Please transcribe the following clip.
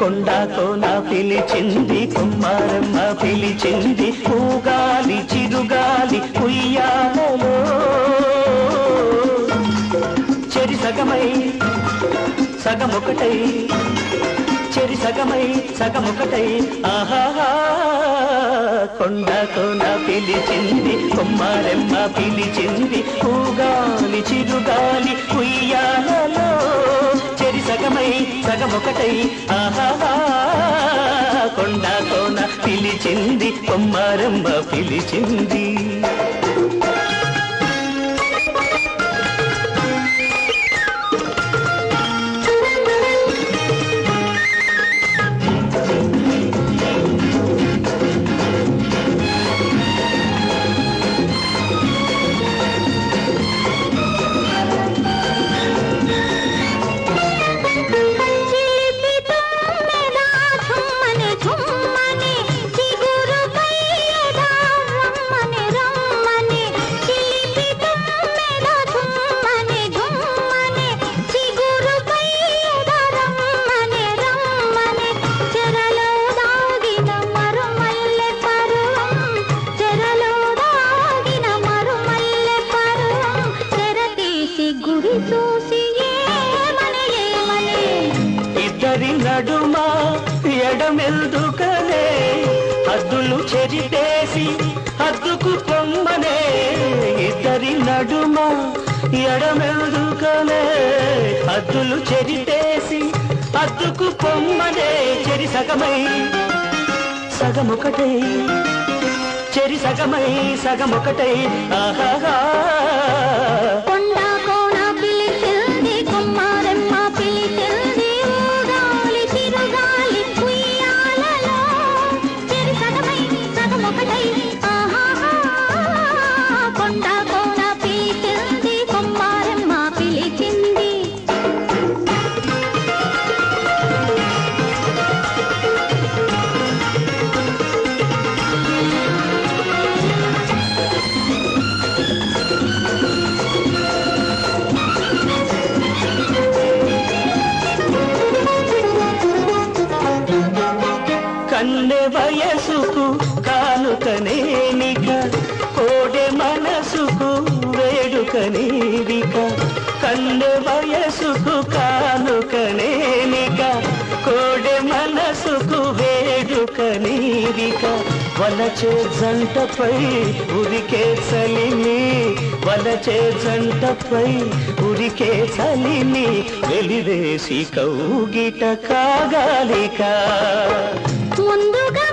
కొండ కోన పిలిచింది కుమ్మారమ్మ పిలిచింది ఊగాలి చిరుగాలి ఉయ్యాలలో చెరి సగమై సగమొకటై చెరి సగమై సగమొకటై ఆహాహా కొండ కోన పిలిచింది కుమ్మారమ్మ పిలిచింది ఊగాలి చిరుగాలి ఉయ్యాలలో చెరి సగమై సగమొకటై ఆహాహా కొండ కోన పిలిచింది కుమ్మారమ్మ పిలిచింది ఇద్దరి నడుమ ఎడమెల్దుకనే హద్దులు చెరిపేసి హద్దుకు పొమ్మనే ఇద్దరి నడుమ ఎడమెల్దుకనే హద్దులు చెరిపేసి హద్దుకు పొమ్మనే చెరి సగమై సగమొకటై చెరి సగమై సగమొకటై ఆహాహా కన్నె వయసుకు కానుకనేనిక కోడె మనసుకు వేడుకనేనిక కన్నె వయసుకు కానుకనేనిక కోడె మనసుకు వేడుకనేనిక వలచే జంటపై ఉరికే చలిని వలచే జంటపై ఉరికే చలిని వెలివేసి కౌగిట కాగాలిక ముందుగా